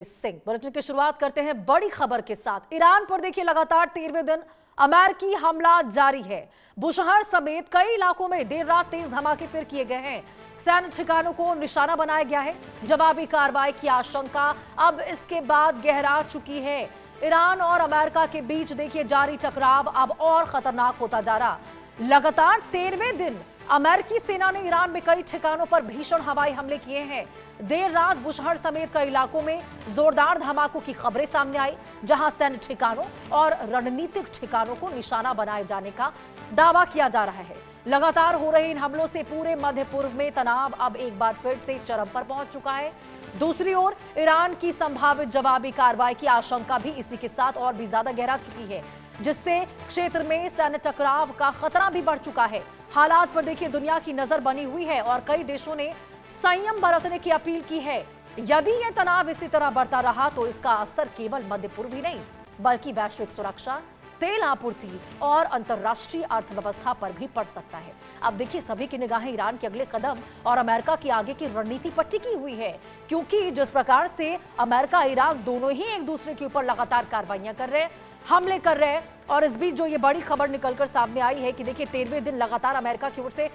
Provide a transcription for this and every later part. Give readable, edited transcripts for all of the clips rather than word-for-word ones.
Singh bulletin की शुरुआत करते हैं बड़ी खबर के साथ। ईरान पर देखिए लगातार 13वें दिन अमेरिकी हमला जारी है। बुशहर समेत कई इलाकों में देर रात तेज धमाके फिर किए गए हैं। सैन्य ठिकानों को निशाना बनाया गया है। जवाबी कार्रवाई की आशंका अब इसके बाद गहरा चुकी है। ईरान और अमेरिका के बीच देखिए जारी टकराव अब और खतरनाक होता जा रहा। लगातार 13वें दिन अमेरिकी सेना ने ईरान में कई ठिकानों पर भीषण हवाई हमले किए हैं। देर रात बुशहर समेत कई इलाकों में जोरदार धमाकों की खबरें सामने आई, जहां सैन्य ठिकानों और रणनीतिक ठिकानों को निशाना बनाए जाने का दावा किया जा रहा है। लगातार हो रहे इन हमलों से पूरे मध्य पूर्व में तनाव अब एक बार फिर से चरम पर पहुंच चुका है। दूसरी ओर ईरान की संभावित जवाबी कार्रवाई की आशंका भी इसी के साथ और भी ज्यादा गहरा चुकी है, जिससे क्षेत्र में सैन्य टकराव का खतरा भी बढ़ चुका है। हालात पर देखिए दुनिया की नजर बनी हुई है और कई देशों ने संयम बरतने की अपील की है। यदि यह तनाव इसी तरह बढ़ता रहा तो इसका असर केवल मध्य पूर्व ही नहीं बल्कि वैश्विक सुरक्षा, तेल आपूर्ति और अंतर्राष्ट्रीय अर्थव्यवस्था पर भी पड़ सकता है। अब देखिए सभी की निगाहें ईरान के अगले कदम और अमेरिका की आगे की रणनीति पर टिकी हुई है, क्योंकि जिस प्रकार से अमेरिका ईरान दोनों ही एक दूसरे के ऊपर लगातार कार्रवाइयां कर रहे हैं, हमले कर रहे हैं। और इस बीच जो ये बड़ी खबर निकलकर सामने आई है कि देखिए 13वें दिन लगातार अमेरिका की ओर से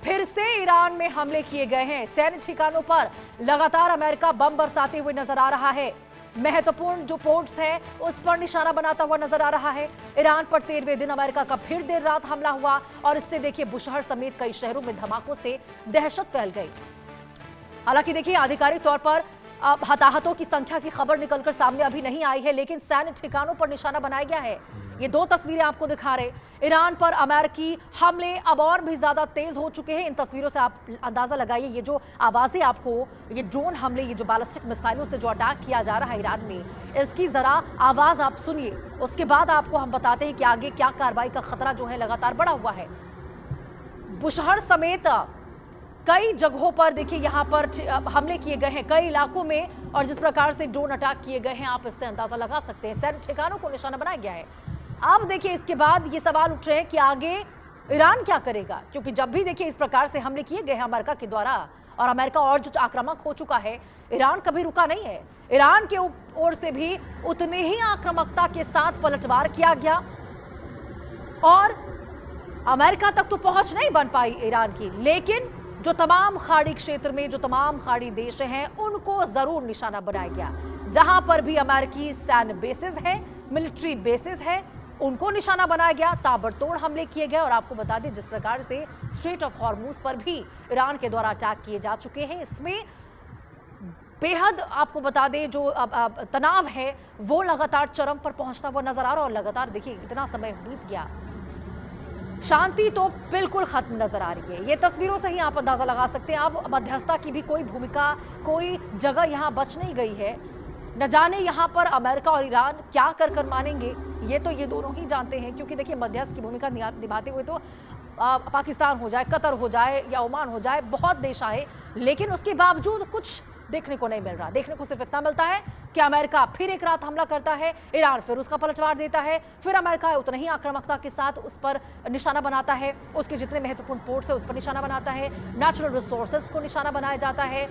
फिर से ईरान में हमले किए गए हैं। सैन्य ठिकानों पर लगातार अमेरिका बम बरसाते हुए नजर आ रहा है। महत्वपूर्ण जो पोर्ट्स है उस पर निशाना बनाता हुआ नजर आ रहा है। ईरान पर 13वें दिन अमेरिका का फिर देर रात हमला हुआ और इससे देखिए बुशहर समेत कई शहरों में धमाकों से दहशत फैल गई। हालांकि देखिए आधिकारिक तौर पर हताहतों की संख्या की खबर निकलकर सामने अभी नहीं आई है, लेकिन सैन्य ठिकानों पर निशाना बनाया गया है। ये दो तस्वीरें आपको दिखा रहे। ईरान पर अमेरिकी हमले अब और भी ज्यादा तेज हो चुके हैं। इन तस्वीरों से आप अंदाजा लगाइए, ये जो आवाजें आपको, ये ड्रोन हमले, ये जो बैलिस्टिक मिसाइलों से जो अटैक किया जा रहा है ईरान में, इसकी जरा आवाज आप सुनिए। उसके बाद आपको हम बताते हैं कि आगे क्या कार्रवाई का खतरा जो है लगातार बढ़ा हुआ है। बुशहर समेत कई जगहों पर देखिए यहाँ पर हमले किए गए हैं कई इलाकों में, और जिस प्रकार से ड्रोन अटैक किए गए हैं आप इससे अंदाजा लगा सकते हैं। सैन्य ठिकानों को निशाना बनाया गया है। अब देखिए इसके बाद ये सवाल उठ रहे हैं कि आगे ईरान क्या करेगा, क्योंकि जब भी देखिए इस प्रकार से हमले किए गए हैं अमेरिका के द्वारा और अमेरिका और जो आक्रामक हो चुका है, ईरान कभी रुका नहीं है। ईरान के ओर से भी उतनी ही आक्रामकता के साथ पलटवार किया गया और अमेरिका तक तो पहुंच नहीं बन पाई ईरान की, लेकिन जो तमाम खाड़ी क्षेत्र में जो तमाम खाड़ी देश हैं उनको जरूर निशाना बनाया गया। जहां पर भी अमेरिकी सैन्य बेसिस है, मिलिट्री बेसिस है, उनको निशाना बनाया गया। ताबड़तोड़ हमले किए गए और आपको बता दें जिस प्रकार से स्ट्रेट ऑफ हॉर्मुज पर भी ईरान के द्वारा अटैक किए जा चुके हैं, इसमें बेहद आपको बता दें जो तनाव है वो लगातार चरम पर पहुंचता हुआ नजर आ रहा है। और लगातार देखिए इतना समय बीत गया, शांति तो बिल्कुल खत्म नजर आ रही है। ये तस्वीरों से ही आप अंदाजा लगा सकते हैं। अब मध्यस्थता की भी कोई भूमिका, कोई जगह यहाँ बच नहीं गई है। न जाने यहाँ पर अमेरिका और ईरान क्या कर मानेंगे, ये तो ये दोनों ही जानते हैं, क्योंकि देखिए मध्यस्थ की भूमिका निभाते हुए तो पाकिस्तान हो जाए, कतर हो जाए या ओमान हो जाए, बहुत देश आए, लेकिन उसके बावजूद कुछ देखने को नहीं मिल रहा। देखने को सिर्फ इतना मिलता है कि अमेरिका फिर एक रात हमला करता है, ईरान फिर उसका पलटवार देता है, फिर अमेरिका उतना ही आक्रामकता के साथ उस पर निशाना बनाता है, उसके जितने महत्वपूर्ण पोर्ट्स है उस पर निशाना बनाता है, नेचुरल रिसोर्सेज को निशाना बनाया जाता है,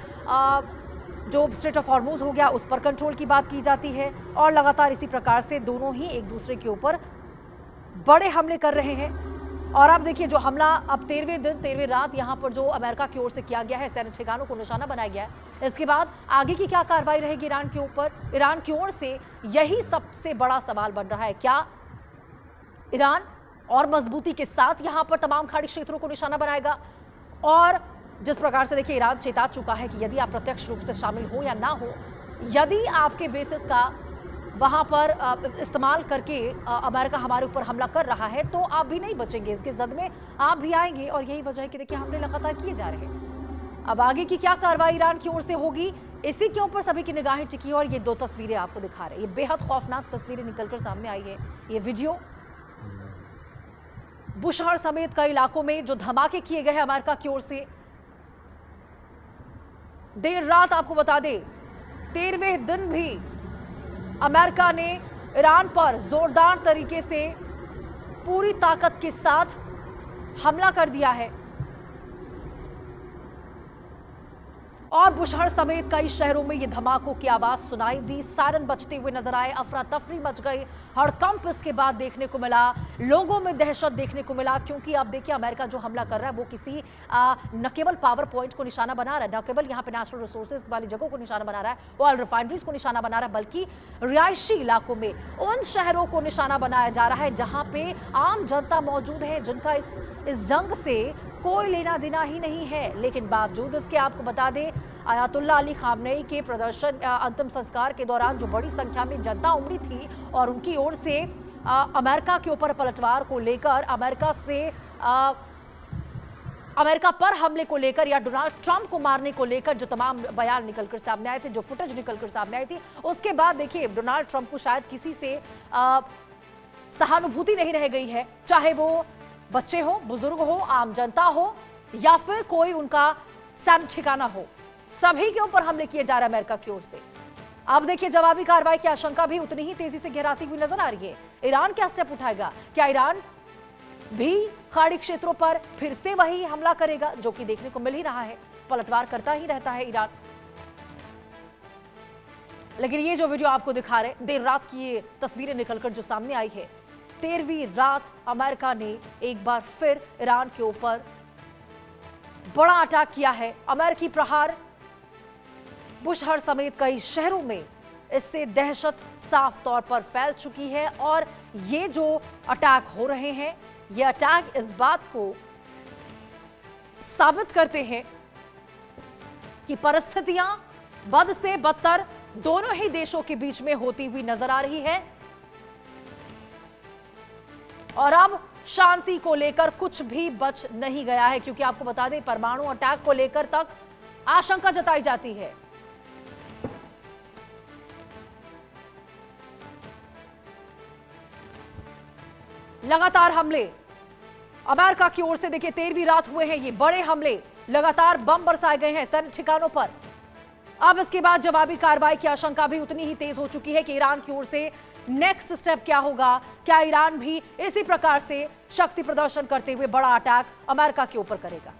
जो स्ट्रेट ऑफ हॉर्मुज हो गया उस पर कंट्रोल की बात की जाती है, और लगातार इसी प्रकार से दोनों ही एक दूसरे के ऊपर बड़े हमले कर रहे हैं। और आप देखिए जो हमला अब 13वें दिन 13वें रात यहाँ पर जो अमेरिका की ओर से किया गया है, सैन्य ठिकानों को निशाना बनाया गया है, इसके बाद आगे की क्या कार्रवाई रहेगी ईरान के ऊपर, ईरान की ओर से यही सबसे बड़ा सवाल बन रहा है। क्या ईरान और मजबूती के साथ यहाँ पर तमाम खाड़ी क्षेत्रों को निशाना बनाएगा? और जिस प्रकार से देखिए ईरान चेता चुका है कि यदि आप प्रत्यक्ष रूप से शामिल हो या ना हो, यदि आपके बेसिस का वहां पर इस्तेमाल करके अमेरिका हमारे ऊपर हमला कर रहा है तो आप भी नहीं बचेंगे, इसके जद में आप भी आएंगे। और यही वजह है कि देखिए हमले लगातार किए जा रहे हैं। अब आगे की क्या कार्रवाई ईरान की ओर से होगी, इसी के ऊपर सभी की निगाहें टिकी। और ये दो तस्वीरें आपको दिखा रहे हैं, ये बेहद खौफनाक तस्वीरें निकलकर सामने आई है। ये वीडियो बुशहर समेत कई इलाकों में जो धमाके किए गए हैं अमेरिका की ओर से, देर रात आपको बता दें 13वें दिन भी अमेरिका ने ईरान पर जोरदार तरीके से पूरी ताकत के साथ हमला कर दिया है। और बुशहर समेत कई शहरों में ये धमाकों की आवाज सुनाई दी, सायरन बजते हुए नजर आए, अफरा तफरी मच गई, हड़कंप इसके बाद देखने को मिला, लोगों में दहशत देखने को मिला। क्योंकि अब देखिए अमेरिका जो हमला कर रहा है वो किसी न केवल पावर पॉइंट को निशाना बना रहा है, न केवल यहाँ पे नेचुरल रिसोर्सेज वाली जगहों को निशाना बना रहा है, ऑयल रिफाइनरीज को निशाना बना रहा है, बल्कि रिहायशी इलाकों में उन शहरों को निशाना बनाया जा रहा है जहां पे आम जनता मौजूद है, जिनका इस जंग से कोई लेना देना ही नहीं है। लेकिन बावजूद इसके आपको बता दें, आयतुल्ला अली खामनेई के प्रदर्शन अंतिम संस्कार के दौरान जो बड़ी संख्या में जनता उमड़ी थी और उनकी ओर से अमेरिका के ऊपर पलटवार को लेकर, अमेरिका पर हमले को लेकर या डोनाल्ड ट्रंप को मारने को लेकर जो तमाम बयान निकलकर सामने आए थे, जो फुटेज निकलकर सामने आई थी, उसके बाद देखिए डोनाल्ड ट्रंप को शायद किसी से सहानुभूति नहीं रह गई है, चाहे वो बच्चे हो, बुजुर्ग हो, आम जनता हो या फिर कोई उनका सैम ठिकाना हो, सभी के ऊपर हमले किए जा रहे हैं अमेरिका की ओर से। अब देखिए जवाबी कार्रवाई की आशंका भी उतनी ही तेजी से गहराती हुई नजर आ रही है। ईरान क्या स्टेप उठाएगा? क्या ईरान भी खाड़ी क्षेत्रों पर फिर से वही हमला करेगा, जो कि देखने को मिल ही रहा है, पलटवार करता ही रहता है ईरान। लेकिन ये जो वीडियो आपको दिखा रहे, देर रात की ये तस्वीरें निकलकर जो सामने आई है, 13वीं रात अमेरिका ने एक बार फिर ईरान के ऊपर बड़ा अटैक किया है। अमेरिकी प्रहार बुशहर समेत कई शहरों में इससे दहशत साफ तौर पर फैल चुकी है और ये जो अटैक हो रहे हैं, ये अटैक इस बात को साबित करते हैं कि परिस्थितियां बद से बदतर दोनों ही देशों के बीच में होती हुई नजर आ रही है और अब शांति को लेकर कुछ भी बच नहीं गया है। क्योंकि आपको बता दें, परमाणु अटैक को लेकर तक आशंका जताई जाती है। लगातार हमले अमेरिका की ओर से देखिए 13वीं रात हुए हैं ये बड़े हमले, लगातार बम बरसाए गए हैं सैन्य ठिकानों पर। अब इसके बाद जवाबी कार्रवाई की आशंका भी उतनी ही तेज हो चुकी है कि ईरान की ओर से नेक्स्ट स्टेप क्या होगा? क्या ईरान भी इसी प्रकार से शक्ति प्रदर्शन करते हुए बड़ा अटैक अमेरिका के ऊपर करेगा?